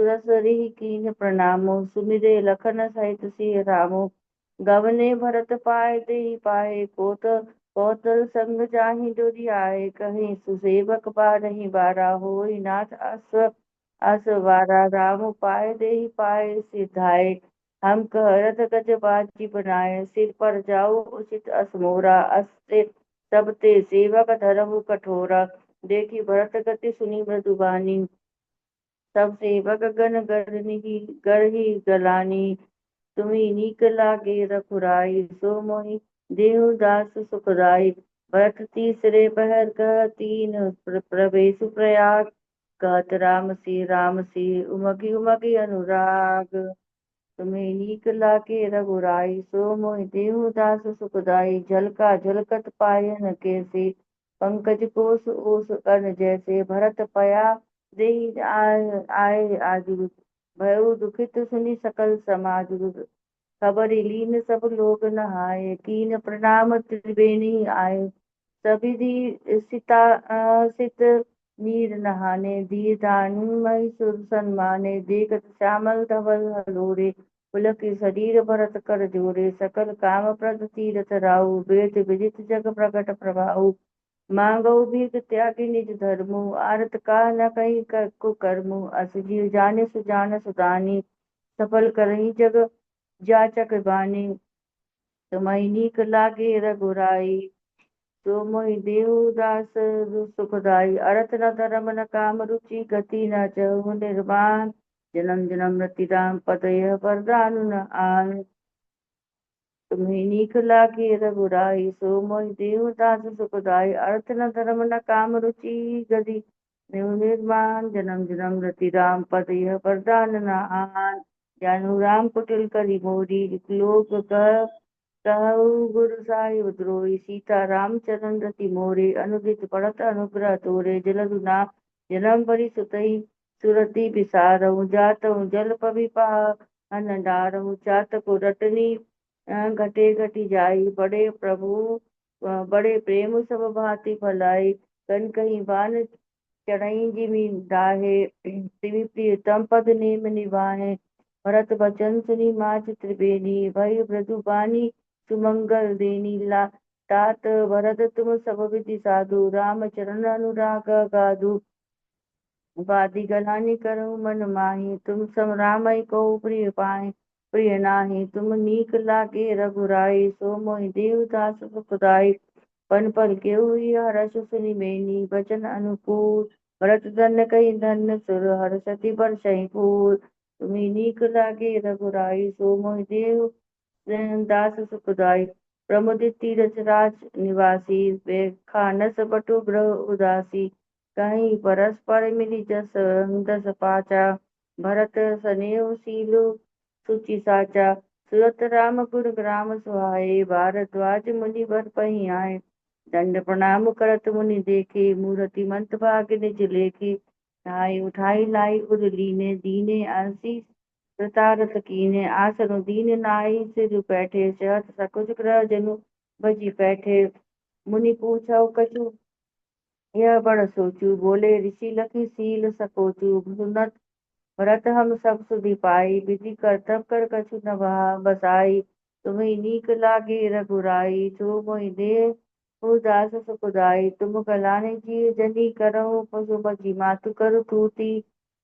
सुरसरी कीन प्रणामो, सुमिरे लखन सहित सिय रामो। गवने भरत पाए देहि पाए, कौतल संग जाहि डोरी आए। कहीं सुसेवक बारहि बारा, होई नाथ अस वारा। राम पाए देहि पाए सिधाए, हम कहरत गज बाजी बनाए। सिर पर जाऊ उचित असमोरा, अस्ते सब ते सेवक धरहु कठोरा। देखी भरत गति सुनी मृदुबानी, सब सेवक गण गरही गलानी। तुम्हें नीक लागे रघुराई, सो मोहि देहु दास सुखदाई। भरत तीसरे पहर कह तीन प्रवेश प्रयाग। कहत राम सी उमगी उमगी अनुराग। तुम्हें नीक लागे रघुराई, सो मोहि देहु दास सुखदाई। झलका झलकत पायन कैसे, पंकज कोस ओस अन जैसे। भरत पया देहि आए आजुर, भयउ दुखित सुनि सकल समाज। खबर लीन सब लोग नहाए, कीन प्रणाम त्रिवेणी आए। सबिधि सित नीर नहाने, दिए दानु महि सुर सन्माने। देखत श्यामल धवल हलोरे, पुलक शरीर भरत कर जोरे। सकल काम प्रद तीरथ राउ, वेद विदित जग प्रकट प्रभाउ। मांगऊ भीख त्यागी निज धर्मु, आरत काह न कहीं कुकर्मु। अस जीव जाने सुजान सुदानी, सफल करही जग जाचक बानी। तुम्हें नीक लागे रघुराई, सो मोहि देहु दास सुखदाई। अरथ न धर्म न काम रुचि, गति न चहु निर्वाण। जन्म जन्म मृत्यु राम पद, यह वरदान न आन। तुम्हें नीक लागे रघुराई, सो मोहि देहु दास सुखदाई। अर्थ न धर्म न काम रुचि, गति मेहु निर्माण। जन्म जन्म मृत्यु राम पद, यह वरदान न आन। जानू राम कुटिल करी मोरी, लोक कहु गुरु साहिब द्रोही। सीता राम चरण रति मोरे, अनुदित पढ़त अनुग्रह तोरे। जलदुना जन्म परि सुतहि, सुरति विसारहु। जातहु जल पवि पाहन डारहु, चातक रटनी घटे घटी जाई। बड़े प्रभु बड़े प्रेम सब भांति भलाई। कन कहीं बान चढ़ई जिमि डाहे, तिमि प्रियतम पद नेम निभाए। भरत बचन सुनि माच त्रिवेणी, भई मृदु बानी सुमंगल देनी। तात भरत तुम सब विधि साधु, राम चरण अनुराग गाधु। वादी गलानी करहु मन माही, तुम सम रामई को प्रिय पाए। प्रिय नाही तुम नीक लागे रघुराई, सो मोहि देहु दास सुखदाई। पन पल केहू हरष सुनि मेनी, बचन अनुकूल। भरत धन्य कही धन्य सुर, हर्षति बरसहि फूल। तुम्हें नीक लागे रघुराई, सो मोहि देहु दास सुखदाई। प्रमुदित तीरथ राज निवासी, खानस बटु ग्रह उदासी। कहीं परस्पर मिली जस दस पाचा, भरत सनेहु सीलु सुचि साचा। सुरत राम गुण ग्राम सुहाए, भारद्वाज मुनि बर पही आए। दंड प्रणाम करत मुनि देखे, मूर्ति मंत भाग निज लेखे। ठाई उठाई लाई उर लीने, दीने आशीष प्रतारत कीने। आसन दीन नाई सिर बैठे, सहत सकुच ग्रह जनु बजी बैठे। मुनि पूछौ कछु यह बड़ सोचू, बोले ऋषि लखी सील सकोचू। सुनत भरत हम सब सुधि पाई, विधि करतब कर कछु न बसाई। तुम्हें नीक लागे रघुराई, सो मोहि देहु दास सुखदाई। तुम कलाने जी जनी करहु, पशुपति मातु करु तूती।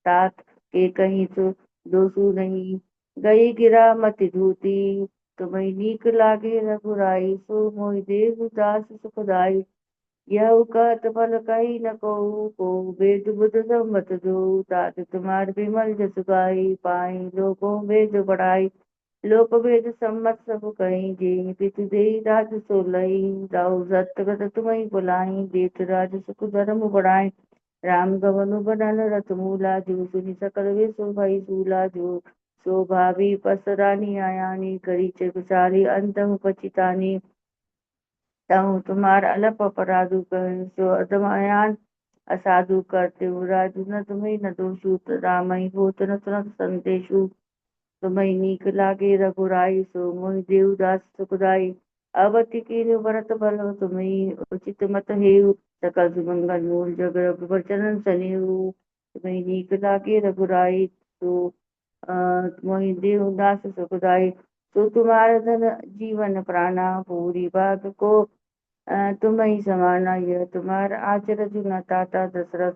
तात के कहीं तो दोषु नहीं, गई गिरा मति धूती। तुम्हें नीक लागे रघुराई, सो मोहि देहु दास सुखदाई। यह कहत फल कही न को वेद बुध सम्मत दो। तात तुम्हार विमल जस गाई, पाई लोको वेद बढ़ाई। लोक वेद सम्मत सब कहीं, जे पितु देहि राज सो लई। राहु सत्य तुम्हें बुलाई, देत राज सुख धर्म बढ़ाई। राम गवनु बनल रथ मूला, जो सुनि सकल विश्व भई सूला। जो सो भावी पसरानी आयानी, करी चकुचारी अंतम पचितानी। तहु तुम्हार अलप अपराधु कहे, सो अधमयान असाधु करते हो। राजु न तुम्हें न दोषु, रामई होत न तुरंत संदेशु। तुम्हें नीक लागे रघुराई, सो मोहि देहु दास सुखदाई। अवति कीन्यु भरत भल तुम्हें, उचित मत हेउ। सकल सुमंगल मूल जग रघुबर चरण सनेहु। तुम्हें नीक लागे रघुराई, तो मोहि देहु दास सुखदाई। तो तुम्हारा धन जीवन प्राणा, पूरी बात को तुम ही समाना। यह तुम्हारा आचर जुना ताता दशरथ